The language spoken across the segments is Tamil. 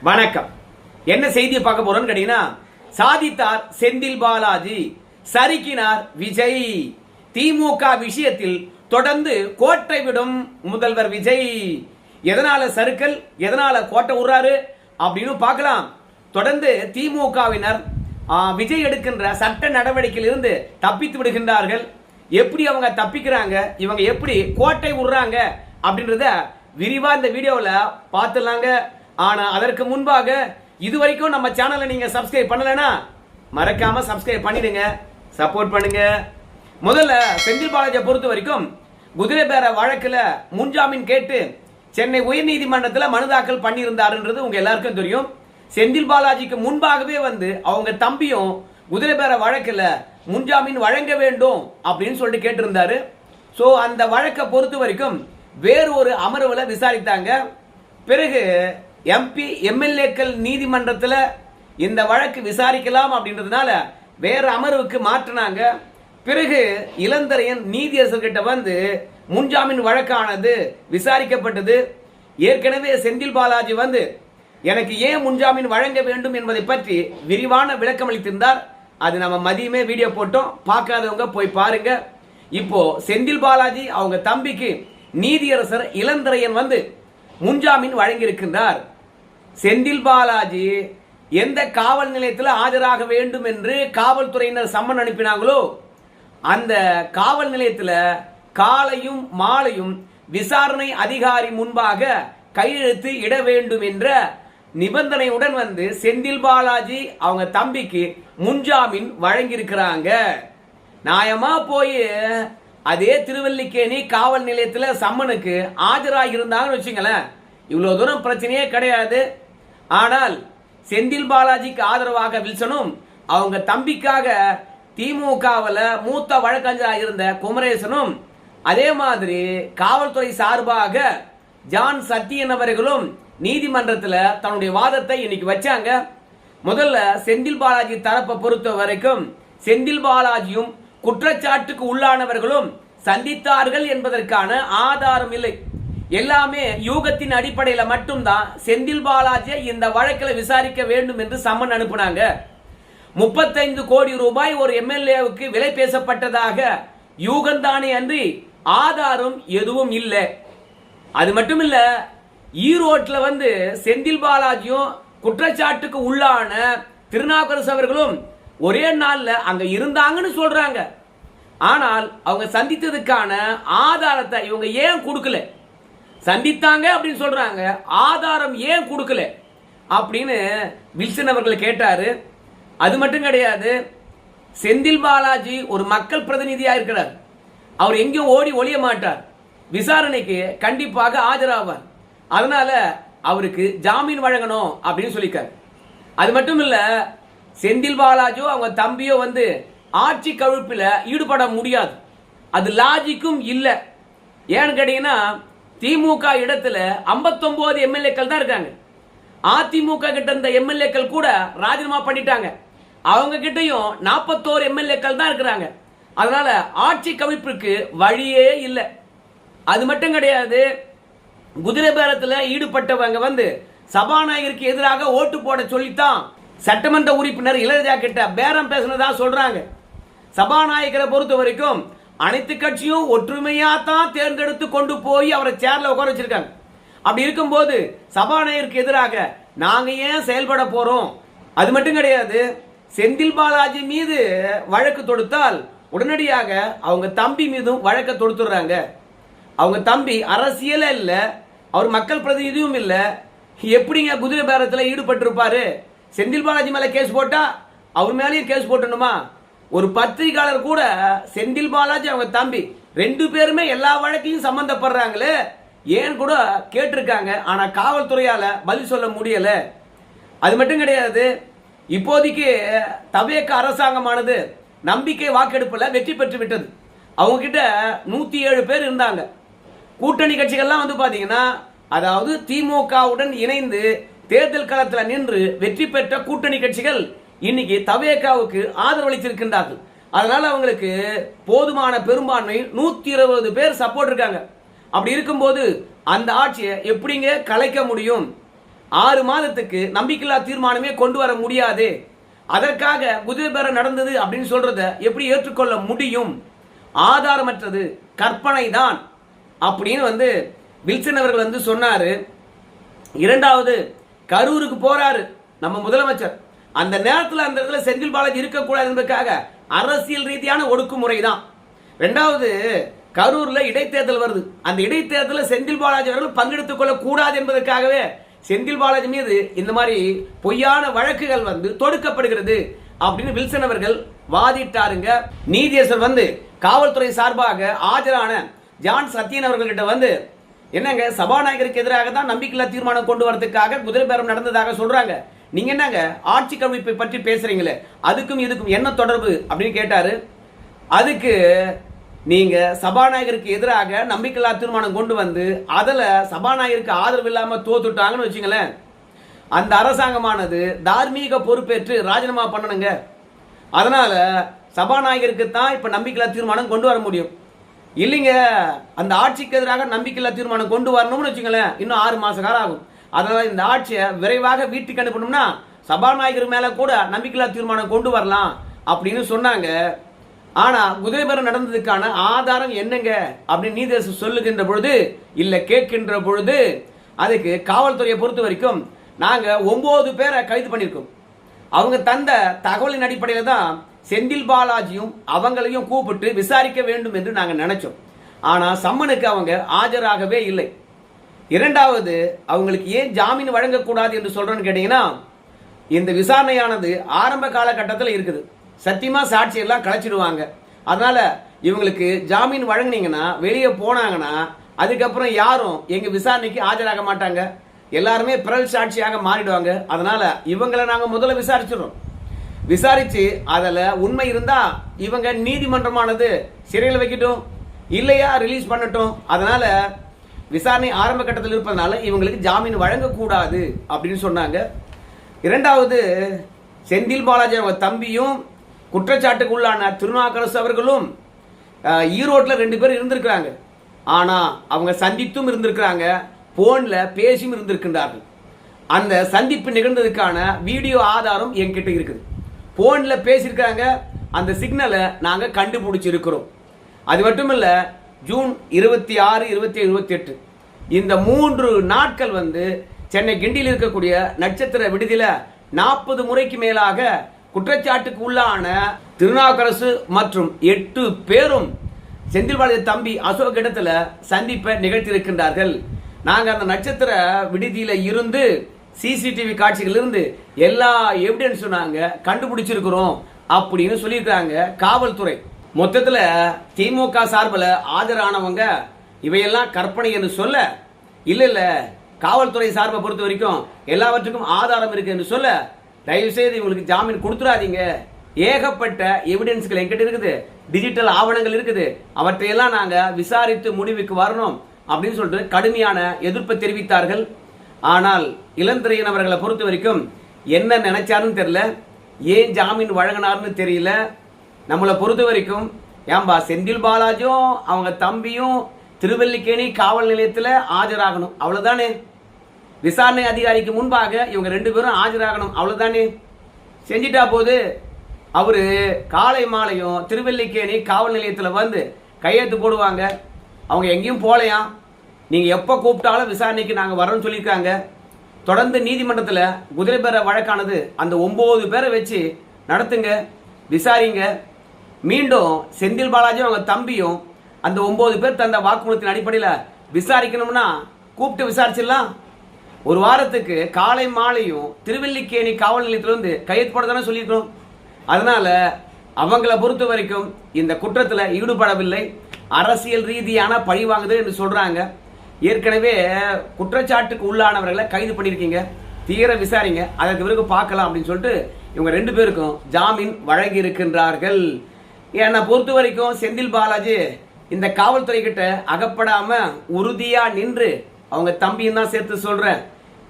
வணக்கம். என்ன செய்தியை பார்க்க போறோம்னு கேட்டீங்கன்னா, சாதித்தார் செந்தில் பாலாஜி, சறுக்கினார் விஜய். திமுக விஷயத்தில் தொடர்ந்து கோட்டை விடும் முதல்வர் விஜய். எதனால சறுக்கல், எதனால கோட்டை விடுறாரு அப்படின்னு பார்க்கலாம். தொடர்ந்து திமுகவினர் விஜய் எடுக்கின்ற சட்ட நடவடிக்கையில் இருந்து தப்பித்து விடுகின்றார்கள். எப்படி அவங்க தப்பிக்கிறாங்க, இவங்க எப்படி கோட்டை விடுறாங்க அப்படின்றத விரிவா இந்த வீடியோவில் பார்த்துலாங்க. ஆனா அதற்கு முன்பாக இதுவரைக்கும் நம்ம சேனலை நீங்க சப்ஸ்கிரைப் பண்ணலனா மறக்காம சப்ஸ்கிரைப் பண்ணிடுங்க, சப்போர்ட் பண்ணுங்க. முதல்ல செந்தில் பாலாஜியை பொறுத்த வரைக்கும் குதிரை பேர வழக்குல முன்ஜாமீன் கேட்டு சென்னை உயர்நீதிமன்றத்தில் மனு தாக்கல் பண்ணியிருந்தாருன்றது உங்க எல்லாருக்கும் தெரியும். செந்தில் பாலாஜிக்கு முன்பாகவே அவங்க தம்பியும் குதிரை பேர வழக்குல முன்ஜாமீன் வழங்க வேண்டும் அப்படின்னு சொல்லிட்டு கேட்டிருந்தாரு. சோ அந்த வழக்கை பொறுத்த வரைக்கும் வேறு ஒரு அமர்வுல விசாரித்தாங்க. பிறகு எம்பி எம்எல்ஏக்கள் நீதிமன்றத்தில் இந்த வழக்கு விசாரிக்கலாம் அப்படின்றதுனால வேற அமர்வுக்கு மாற்றினாங்க. பிறகு இளந்தரையன் நீதியரசர்கிட்ட முன்ஜாமீன் வழக்கானது விசாரிக்கப்பட்டது. ஏற்கனவே செந்தில் பாலாஜி எனக்கு ஏன் முன்ஜாமீன் வழங்க வேண்டும் என்பதை பற்றி விரிவான விளக்கம் அளித்திருந்தார். அது நம்ம மதியமே வீடியோ போட்டோம், பார்க்காதவங்க போய் பாருங்க. இப்போ செந்தில் பாலாஜி அவங்க தம்பிக்கு நீதியரசர் இளந்தரையன் முன்ஜாமீன் வழங்கியிருக்கின்றார். செந்தில் பாலாஜி எந்த காவல் நிலையத்தில் ஆஜராக வேண்டும் என்று காவல்துறையினர் சம்மன் அனுப்பினாங்களோ அந்த காவல் நிலையத்தில் காலையும் மாலையும் விசாரணை அதிகாரி முன்பாக கையெழுத்து இட வேண்டும் என்ற நிபந்தனையுடன் செந்தில் பாலாஜி அவங்க தம்பிக்கு முன்ஜாமீன் வழங்கியிருக்கிறாங்க. நியாயமா போய் அதே திருவல்லிக்கேணி காவல் நிலையத்தில் சம்மனுக்கு ஆஜராகி இருந்தாங்கன்னு வச்சுங்களேன், இவ்வளவு தூரம் பிரச்சனையே கிடையாது. ஆனால் செந்தில் பாலாஜிக்கு ஆதரவாக வில்சனும் அவங்க தம்பிக்காக திமுகவில் மூத்த வழக்கறிஞராக இருந்த குமரேசனும் அதே மாதிரி காவல்துறை சார்பாக ஜான் சத்தியன் அவர்களும் நீதிமன்றத்தில் தன்னுடைய வாதத்தை இன்னைக்கு வச்சாங்க. முதல்ல செந்தில் பாலாஜி தரப்பை பொறுத்த வரைக்கும் செந்தில் பாலாஜியும் குற்றச்சாட்டுக்கு உள்ளானவர்களும் சந்தித்தார்கள் என்பதற்கான ஆதாரம் இல்லை. எல்லாமே யூகத்தின் அடிப்படையில் மட்டும்தான் செந்தில் பாலாஜியை இந்த வழக்கில் விசாரிக்க வேண்டும் என்று சம்மன் அனுப்பினாங்க. 35 கோடி ரூபாய் ஒரு எம்எல்ஏவுக்கு விலை பேசப்பட்டதாக யூகந்தானே அன்றி ஆதாரம் எதுவும் இல்லை. அது மட்டும் இல்ல, ஈரோட்டில் செந்தில் பாலாஜியும் குற்றச்சாட்டுக்கு உள்ளான திருநாவுக்கரசு அவர்களும் ஒரே நாள்ல அங்க இருந்தாங்கன்னு சொல்றாங்க. ஆனால் அவங்க சந்தித்ததுக்கான ஆதாரத்தை இவங்க ஏன் கொடுக்கல? சந்தித்தாங்க அப்படின்னு சொல்றாங்க, ஆதாரம் ஏன் கொடுக்கல அப்படின்னு வில்சன் அவர்கள் கேட்டாரு. அது மட்டும் கிடையாது, செந்தில் பாலாஜி ஒரு மக்கள் பிரதிநிதியா இருக்கிறார். அவர் எங்கேயும் ஓடி ஒளிய மாட்டார், விசாரணைக்கு கண்டிப்பாக ஆஜராவார். அதனால அவருக்கு ஜாமீன் வழங்கணும் அப்படின்னு சொல்லிக்காரு. அது மட்டும் இல்ல, செந்தில் பாலாஜியோ அவங்க தம்பியோ ஆட்சி கவிழ்ப்பில் ஈடுபட முடியாது, அது லாஜிக்கும் இல்லை. ஏன்னு கேட்டீங்கன்னா, திமுக இடத்துல 59 எம்எல்ஏக்கள் தான் இருக்காங்க. அதிமுக கிட்ட இருந்த எம்எல்ஏக்கள் கூட ராஜினாமா பண்ணிட்டாங்க. அவங்க கிட்டையும் 41 எம்எல்ஏக்கள் தான் இருக்கிறாங்க. அதனால ஆட்சி கவிழ்ப்புக்கு வழியே இல்லை. அது மட்டும் கிடையாது, குதிரை பேரத்தில் ஈடுபட்டவங்க சபாநாயகருக்கு எதிராக ஓட்டு போட சொல்லித்தான் சட்டமன்ற உறுப்பினர் இளையராஜா கிட்ட பேரம் பேசினதா சொல்றாங்க. சபாநாயகரை பொறுத்த வரைக்கும் அனைத்து கட்சியும் ஒற்றுமையா தான் தேர்ந்தெடுத்து கொண்டு போய் அவரை சேர்ல உட்கார வச்சிருக்காங்க. அப்படி இருக்கும்போது சபாநாயகருக்கு எதிராக நாங்க ஏன் செயல்பட போறோம்? அது மட்டும் கிடையாது, செந்தில் பாலாஜி மீது வழக்கு தொடுத்தால் உடனடியாக அவங்க தம்பி மீதும் வழக்க தொடுத்துறாங்க. அவங்க தம்பி அரசியல இல்ல, அவர் மக்கள் பிரதிநிதியும் இல்ல, எப்படிங்க குதிரை பேரத்தில் ஈடுபட்டு இருப்பாரு? செந்தில் பாலாஜி மேல கேஸ் போட்டா அவர் மேலேயும் கேஸ் போட்டணுமா? ஒரு பத்திரிகையாளர் கூட செந்தில் பாலாஜி அவங்க தம்பி 2 பேருமே எல்லா வழக்கையும் சம்பந்தப்படுறாங்களே ஏன் கூட கேட்டிருக்காங்க. ஆனா காவல்துறையால பதில் சொல்ல முடியல. அது மட்டும் கிடையாது, இப்போதைக்கு தவேக அரசாங்கமானது நம்பிக்கை வாக்கெடுப்புல வெற்றி பெற்று விட்டது. அவங்க கிட்ட 107 பேர் இருந்தாங்க. கூட்டணி கட்சிகள்லாம் பாத்தீங்கன்னா, அதாவது திமுகவுடன் இணைந்து தேர்தல் களத்தில் நின்று வெற்றி பெற்ற கூட்டணி கட்சிகள் இன்னைக்கு தவேகாவுக்கு ஆதரவளித்திருக்கின்றார்கள். அதனால அவங்களுக்கு போதுமான பெரும்பான்மை 120 பேர் சப்போர்ட் இருக்காங்க. அப்படி இருக்கும்போது அந்த ஆட்சியை எப்படிங்க கலைக்க முடியும்? 6 மாதத்துக்கு நம்பிக்கையில்லா தீர்மானமே கொண்டு வர முடியாது, அதற்காக குதிரை பேரம் நடந்தது அப்படின்னு சொல்றத எப்படி ஏற்றுக்கொள்ள முடியும், ஆதாரமற்றது, கற்பனை தான் அப்படின்னு வில்சன் அவர்கள் சொன்னாரு. இரண்டாவது, கரூருக்கு போறாரு நம்ம முதலமைச்சர். அந்த நேரத்தில் அந்த இடத்துல செந்தில் பாலாஜி இருக்கக்கூடாது என்பதற்காக அரசியல் ரீதியான ஒடுக்குமுறை தான். இரண்டாவது, கரூர்ல இடைத்தேர்தல் வருது. அந்த இடைத்தேர்தலில் செந்தில் பாலாஜி அவர்கள் பங்கெடுத்துக் கொள்ள கூடாது என்பதற்காகவே செந்தில் பாலாஜி மீது இந்த மாதிரி பொய்யான வழக்குகள் தொடுக்கப்படுகிறது அப்படின்னு வில்சன் அவர்கள் வாதிட்டாருங்க. நீதியரசர் காவல்துறை சார்பாக ஆஜரான ஜான் சத்யன் அவர்கள்கிட்ட என்னங்க சபாநாயகருக்கு எதிராக தான் நம்பிக்கையில்லா தீர்மானம் கொண்டு வரதுக்காக குதிரை பேரம் நடந்ததாக சொல்றாங்க, நீங்க என்னங்க ஆட்சி கவிப்பை பற்றி பேசுறீங்களே, அதுக்கும் இதுக்கும் என்ன தொடர்பு அப்படின்னு கேட்டாரு. அதுக்கு நீங்க சபாநாயகருக்கு எதிராக நம்பிக்கையில்லா தீர்மானம் கொண்டு அதுல சபாநாயகருக்கு ஆதரவு இல்லாம தோத்துட்டாங்கன்னு வச்சுங்களேன், அந்த அரசாங்கமானது தார்மீக பொறுப்பேற்று ராஜினாமா பண்ணணுங்க. அதனால சபாநாயகருக்கு தான் இப்ப நம்பிக்கையில்லா தீர்மானம் கொண்டு வர முடியும். இல்லைங்க, அந்த ஆட்சிக்கு எதிராக நம்பிக்கையில்லா தீர்மானம் கொண்டு வரணும்னு வச்சுங்களேன், இன்னும் 6 மாச காலம் ஆகும். அதனால இந்த ஆட்சியை விரைவாக வீட்டுக்கு அனுப்பணும்னா சபாநாயகர் மேல கூட நம்பிக்கையில்லா தீர்மானம் கொண்டு வரலாம் அப்படின்னு சொன்னாங்க. ஆனா குதிரை பேரம் நடந்ததுக்கான ஆதாரம் என்னங்க அப்படின்னு நீதியரசர் சொல்லுகின்ற பொழுது, இல்ல கேட்கின்ற பொழுது, அதுக்கு காவல்துறையை பொறுத்த வரைக்கும் நாங்க 9 பேரை கைது பண்ணிருக்கோம். அவங்க தந்த தகவலின் அடிப்படையில் தான் செந்தில் பாலாஜியும் அவங்களையும் கூப்பிட்டு விசாரிக்க வேண்டும் என்று நாங்கள் நினைச்சோம். ஆனா சம்மனுக்கு அவங்க ஆஜராகவே இல்லை. இரண்டாவது, அவங்களுக்கு ஏன் ஜாமீன் வழங்கக்கூடாது என்று சொல்றேன்னு கேட்டீங்கன்னா, இந்த விசாரணையானது ஆரம்ப காலகட்டத்தில் இருக்குது. சத்தியமா சாட்சி எல்லாம் கலைச்சிடுவாங்க. அதனால இவங்களுக்கு ஜாமீன் வழங்கினீங்கன்னா வெளியே போனாங்கன்னா அதுக்கப்புறம் யாரும் எங்க விசாரணைக்கு ஆஜராக மாட்டாங்க, எல்லாருமே பிறல் சாட்சியாக மாறிடுவாங்க. அதனால இவங்களை நாங்க முதல்ல விசாரிச்சிடறோம். விசாரிச்சு அதுல உண்மை இருந்தா இவங்க நீதிமன்றமானது சிறையில் வைக்கட்டும், இல்லையா ரிலீஸ் பண்ணட்டும். அதனால விசாரணை ஆரம்ப கட்டத்தில் இருப்பதனால இவங்களுக்கு ஜாமீன் வழங்கக்கூடாது அப்படின்னு சொன்னாங்க. இரண்டாவது, செந்தில் பாலாஜி அவங்க தம்பியும் குற்றச்சாட்டுக்கு உள்ளான திருநாவுக்கரசு அவர்களும் ஈரோட்டில் 2 பேர் இருந்திருக்கிறாங்க. ஆனா அவங்க சந்தித்தும் இருந்திருக்கிறாங்க, போன்ல பேசியும் இருந்திருக்கின்றார்கள். அந்த சந்திப்பு நிகழ்ந்ததுக்கான வீடியோ ஆதாரம் என்கிட்ட இருக்குது. போன்ல பேசியிருக்காங்க, அந்த சிக்னலை நாங்க கண்டுபிடிச்சிருக்கிறோம். அது மட்டும் இல்ல, ஜூன் 26, 27, 28 இந்த 3 நாட்கள் சென்னை கிண்டியில் இருக்கக்கூடிய நட்சத்திர விடுதியில 40 முறைக்கு மேலாக குற்றச்சாட்டுக்கு உள்ளான திருநாவுக்கரசு மற்றும் 8 பேரும் செந்தில் பாலாஜி தம்பி அசோக் இடத்துல சந்திப்பை நிகழ்த்தியிருக்கின்றார்கள். நாங்க அந்த நட்சத்திர விடுதியில இருந்து சிசிடிவி காட்சிகள் இருந்து எல்லா எவிடன்ஸும் நாங்க கண்டுபிடிச்சிருக்கிறோம் அப்படின்னு சொல்லியிருக்காங்க காவல்துறை. மொத்தத்துல திமுக சார்பில் ஆஜரானவங்க இவையெல்லாம் கற்பனை என்று சொல்ல, இல்ல காவல்துறை சார்பை பொறுத்த வரைக்கும் எல்லாவற்றுக்கும் ஆதாரம் இருக்கு என்று சொல்ல, தயவு செய்து இவங்களுக்கு ஜாமீன் கொடுத்துடாதீங்க, ஏகப்பட்ட எவிடன்ஸ்கள் என்கிட்ட இருக்குது, டிஜிட்டல் ஆவணங்கள் இருக்குது, அவற்றையெல்லாம் நாங்க விசாரித்து முடிவுக்கு வரணும் அப்படின்னு சொல்லிட்டு கடுமையான எதிர்ப்பை தெரிவித்தார்கள். ஆனால் இளந்திரையன் அவர்களை பொறுத்த வரைக்கும் என்ன நினைச்சாருன்னு தெரியல, ஏன் ஜாமீன் வழங்கினார்னு தெரியல. நம்மளை பொறுத்த வரைக்கும் ஏன்பா செந்தில் பாலாஜியும் அவங்க தம்பியும் திருவல்லிக்கேணி காவல் நிலையத்தில் ஆஜராகணும், அவ்வளவுதானே. விசாரணை அதிகாரிக்கு முன்பாக இவங்க 2 பேரும் ஆஜராகணும், அவ்வளவுதானே. செஞ்சிட்டா போது அவரு காலை மாலையும் திருவல்லிக்கேணி காவல் நிலையத்தில் கையெழுத்து போடுவாங்க. அவங்க எங்கேயும் போலையாம், நீங்க எப்ப கூப்பிட்டாலும் விசாரணைக்கு நாங்க வரோம்னு சொல்லியிருக்காங்க. தொடர்ந்து நீதிமன்றத்தில் குதிரை பேர வழக்கானது அந்த 9 பேரை வச்சு நடத்துங்க, விசாரிங்க. மீண்டும் செந்தில் பாலாஜி அவங்க தம்பியும் அந்த 9 பேர் தந்த வாக்குமூலத்தின் அடிப்படையில் விசாரிக்கணும்னா கூப்பிட்டு விசாரிச்சிடலாம். ஒரு வாரத்துக்கு காலை மாலையும் திருவல்லிக்கேணி காவல் நிலையத்திலிருந்து கையெழுத்து போட தானே சொல்லியிருக்கோம். அதனால அவங்கள பொறுத்த வரைக்கும் இந்த குற்றத்தில் ஈடுபடவில்லை, அரசியல் ரீதியான பழி வாங்குது என்று சொல்றாங்க. ஏற்கனவே குற்றச்சாட்டுக்கு உள்ளானவர்களை கைது பண்ணியிருக்கீங்க, தீர விசாரிங்க, அதற்கு பிறகு பார்க்கலாம் அப்படின்னு சொல்லிட்டு இவங்க 2 பேருக்கும் ஜாமீன் வழங்கி இருக்கின்றார்கள். என்னை பொறுத்த வரைக்கும் செந்தில் பாலாஜி இந்த காவல்துறை கிட்ட அகப்படாம உறுதியா நின்று, அவங்க தம்பியும் தான் சேர்த்து சொல்றேன்,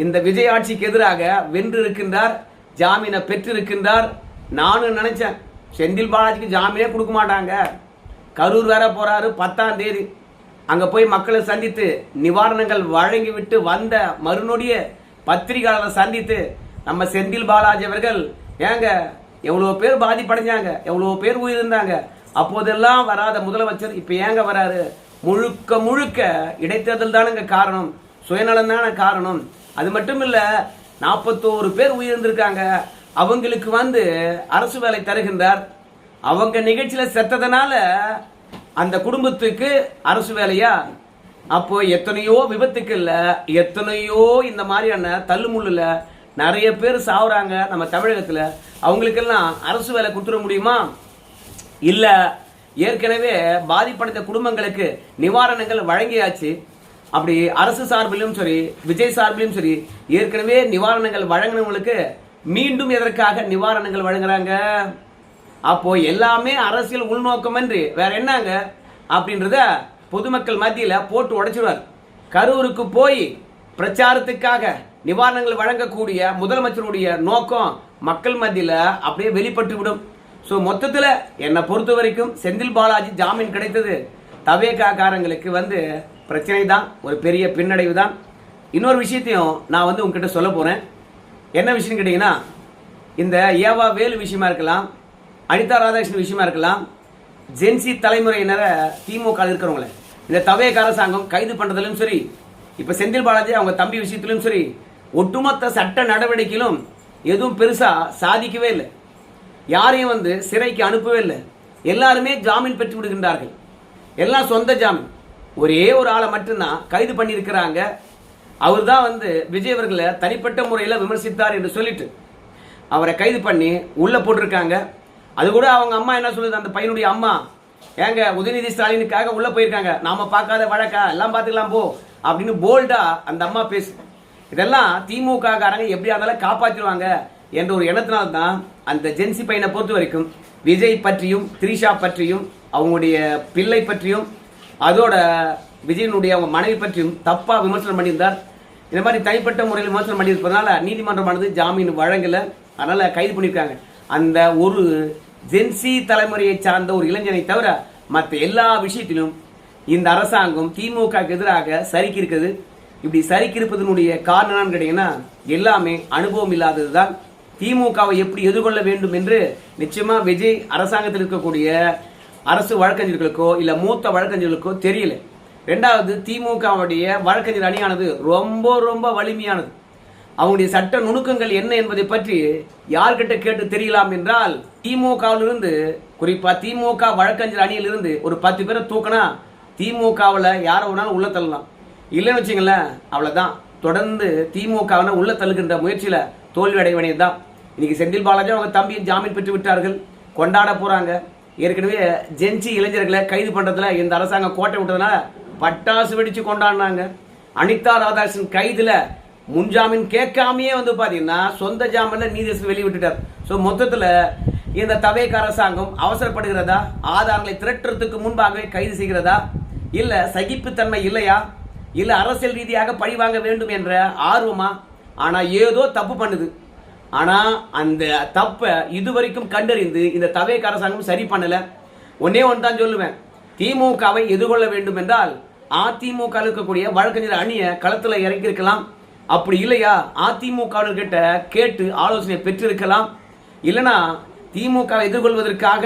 இந்த விஜய் ஆட்சிக்கு எதிராக வென்று இருக்கின்றார், ஜாமீனை பெற்றிருக்கின்றார். நானும் நினைச்சேன் செந்தில் பாலாஜிக்கு ஜாமீனே கொடுக்க மாட்டாங்க, கரூர் வேற போறாரு 10ஆம் தேதி, அங்க போய் மக்களை சந்தித்து நிவாரணங்கள் வழங்கிவிட்டு வந்த மறுநொடியே பத்திரிகையாளரை சந்தித்து நம்ம செந்தில் பாலாஜி அவர்கள் ஏங்க எவ்வளவு பேர் பாதிப்படைஞ்சாங்க, எவ்வளவு பேர் உயிரிழந்தாங்க, அப்போதெல்லாம் வராத முதலமைச்சர் இப்ப ஏங்க வராரு? முழுக்க முழுக்க இடைத்தேர்தல் தானுங்க காரணம், சுயநலம் தானே காரணம். அது மட்டும் இல்ல, 41 பேர் உயிரிழந்திருக்காங்க, அவங்களுக்கு அரசு வேலை தருகின்றார். அவங்க நிகழ்ச்சியில செத்ததனால அந்த குடும்பத்துக்கு அரசு வேலையா? அப்போ எத்தனையோ விபத்துக்கு இல்ல, எத்தனையோ இந்த மாதிரியான தள்ளுமுள்ளுல நிறைய பேர் சாவுறாங்க நம்ம தமிழகத்துல. அவங்களுக்கெல்லாம் அரசு வேலை கொடுத்துட முடியுமா? இல்ல, ஏற்கனவே பாதிப்படைந்த குடும்பங்களுக்கு நிவாரணங்கள் வழங்கியாச்சு. அப்படி அரசு சார்பிலும் சரி, விஜய் சார்பிலும் சரி, ஏற்கனவே நிவாரணங்கள் வழங்கினவங்களுக்கு மீண்டும் எதற்காக நிவாரணங்கள் வழங்குறாங்க? அப்போ எல்லாமே அரசியல் உள்நோக்கம் என்று வேற என்னங்க அப்படின்றத பொதுமக்கள் மத்தியில போட்டு உடைச்சிடுவார். கரூருக்கு போய் பிரச்சாரத்துக்காக நிவாரணங்கள் வழங்கக்கூடிய முதலமைச்சருடைய நோக்கம் மக்கள் மத்தியில அப்படியே வெளிப்பட்டு விடும். சோ மொத்தத்துல என்னை பொறுத்த வரைக்கும் செந்தில் பாலாஜி ஜாமீன் கிடைத்தது தவேகா காரங்களுக்கு பிரச்சனை தான், ஒரு பெரிய பின்னடைவு தான். இன்னொரு விஷயத்தையும் நான் உங்ககிட்ட சொல்ல போறேன். என்ன விஷயம் கேட்டீங்கன்னா, இந்த ஏவா வேலு விஷயமா இருக்கலாம், அனிதா ராதாகிருஷ்ணன் விஷயமா இருக்கலாம், ஜென்சி தலைமுறையினரை திமுக இருக்கிறவங்கள இந்த தவேக அரசாங்கம் கைது பண்றதிலும் சரி, இப்ப செந்தில் பாலாஜி அவங்க தம்பி விஷயத்திலும் சரி, ஒட்டுமொத்த சட்ட நடவடிக்கையிலும் எதுவும் பெருசா சாதிக்கவே இல்லை. யாரையும் சிறைக்கு அனுப்பவே இல்லை. எல்லாருமே ஜாமீன் பெற்று விடுகின்றார்கள். எல்லாம் சொந்த ஜாமீன். ஒரே ஒரு ஆளை மட்டும்தான் கைது பண்ணியிருக்கிறாங்க. அவர் தான் விஜய் அவர்களை தனிப்பட்ட முறையில் விமர்சித்தார் என்று சொல்லிட்டு அவரை கைது பண்ணி உள்ள போட்டிருக்காங்க. அது கூட அவங்க அம்மா என்ன சொல்லுது, அந்த பையனுடைய அம்மா, ஏங்க உதயநிதி ஸ்டாலினுக்காக உள்ள போயிருக்காங்க, நாம பார்க்காத வழக்கா, எல்லாம் பார்த்துக்கலாம் போ அப்படின்னு போல்டா அந்த அம்மா பேசு. இதெல்லாம் திமுக காரங்க எப்படியா இருந்தாலும் காப்பாற்றிடுவாங்க என்ற ஒரு எண்ணத்தினால்தான் அந்த ஜென்சி பையனை பொறுத்த வரைக்கும் விஜய் பற்றியும் திரிஷா பற்றியும் அவங்களுடைய பிள்ளை பற்றியும் அதோட விஜயனுடைய அவங்க மனைவி பற்றியும் தப்பா விமர்சனம் பண்ணியிருந்தார். இந்த மாதிரி தனிப்பட்ட முறையில் விமர்சனம் பண்ணியிருப்பதனால நீதிமன்றமானது ஜாமீன் வழங்கல, அதனால கைது பண்ணியிருக்காங்க. அந்த ஒரு ஜென்சி தலைமுறையை சார்ந்த ஒரு இளைஞனை தவிர மற்ற எல்லா விஷயத்திலும் இந்த அரசாங்கம் திமுக எதிராக சறுக்கி இருக்குது. இப்படி சறுக்கி இருப்பதனுடைய காரணம் என்னன்னு கேட்டீங்கன்னா, எல்லாமே அனுபவம் இல்லாததுதான். திமுகவை எப்படி எதிர்கொள்ள வேண்டும் என்று நிச்சயமா விஜய் அரசாங்கத்தில் இருக்கக்கூடிய அரசு வழக்கறிஞர்களுக்கோ இல்ல மூத்த வழக்கறிஞர்களுக்கோ தெரியல. ரெண்டாவது, திமுகவுடைய வழக்கறிஞர் அணியானது ரொம்ப ரொம்ப வலிமையானது. அவங்களுடைய சட்ட நுணுக்கங்கள் என்ன என்பதை பற்றி யார்கிட்ட கேட்டு தெரியலாம் என்றால், திமுகவிலிருந்து குறிப்பா திமுக வழக்கறிஞர் அணியிலிருந்து ஒரு 10 பேரை தூக்கினா திமுகவில் யாரை வேணாலும் உள்ள தள்ளலாம். இல்லைன்னு வச்சுங்களேன், அவ்வளவுதான். தொடர்ந்து திமுக உள்ள தள்ளுகின்ற முயற்சியில தோல்வி அடைய வேண்டியதுதான். இன்னைக்கு செந்தில் பாலாஜி அவங்க தம்பியை ஜாமீன் பெற்று விட்டார்கள், கொண்டாட போறாங்க. ஏற்கனவே ஜென்சி இளைஞர்களை கைது பண்றதுல இந்த அரசாங்கம் கோட்டை விட்டதுனால பட்டாசு வெடிச்சு கொண்டாடினாங்க. அனிதா ராதாகிருஷ்ணன் கைதுல முன்ஜாமீன் கேட்காமையே பாத்தீங்கன்னா சொந்த ஜாமீன்ல நீதிபதி வெளியிட்டார். சோ மொத்தத்துல இந்த தவேக அரசாங்கம் அவசரப்படுகிறதா, ஆதாரங்களை திரட்டுறதுக்கு முன்பாகவே கைது செய்கிறதா, இல்ல சகிப்புத்தன்மை இல்லையா, இல்ல அரசியல் ரீதியாக பழிவாங்க வேண்டும் என்ற ஆர்வமா? ஆனா ஏதோ தப்பு பண்ணுது. ஆனா அந்த தப்ப இதுவரைக்கும் கண்டறிந்து இந்த தவேக அரசாங்கம் சரி பண்ணல. ஒன்னே ஒன்று தான் சொல்லுவேன், திமுகவை எதிர்கொள்ள வேண்டும் என்றால் அதிமுக இருக்கக்கூடிய வழக்கறிஞர் அணியை களத்துல இறக்கி இருக்கலாம். அப்படி இல்லையா, அதிமுக கிட்ட கேட்டு ஆலோசனை பெற்றிருக்கலாம். இல்லைன்னா திமுக எதிர்கொள்வதற்காக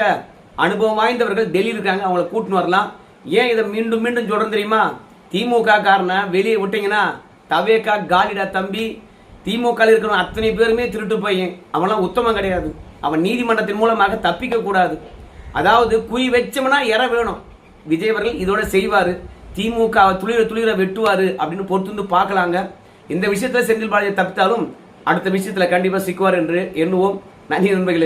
அனுபவம் வாய்ந்தவர்கள் டெல்லி இருக்காங்க, அவங்களை கூட்டின்னு வரலாம். ஏன் இதை மீண்டும் மீண்டும் சொல்றேன் தெரியுமா? திமுக காரனை வெளியே விட்டீங்கன்னா தவேகா காலிடா தம்பி. திமுக இருக்கிற அத்தனை பேருமே திருட்டு பையன், அவன்லாம் உத்தமம் கிடையாது. அவன் நீதிமன்றத்தின் மூலமாக தப்பிக்க கூடாது. அதாவது குறி வச்சோம்னா இற வேணும். விஜய் அவர்கள் இதோட செய்வாரு, திமுக துளிர வெட்டுவாரு அப்படின்னு பொறுத்து பார்க்கலாங்க. இந்த விஷயத்துல செந்தில் பாலாஜி தப்பித்தாலும் அடுத்த விஷயத்துல கண்டிப்பா சிக்குவார் என்று எண்ணுவோம். நன்றி நண்பர்களே.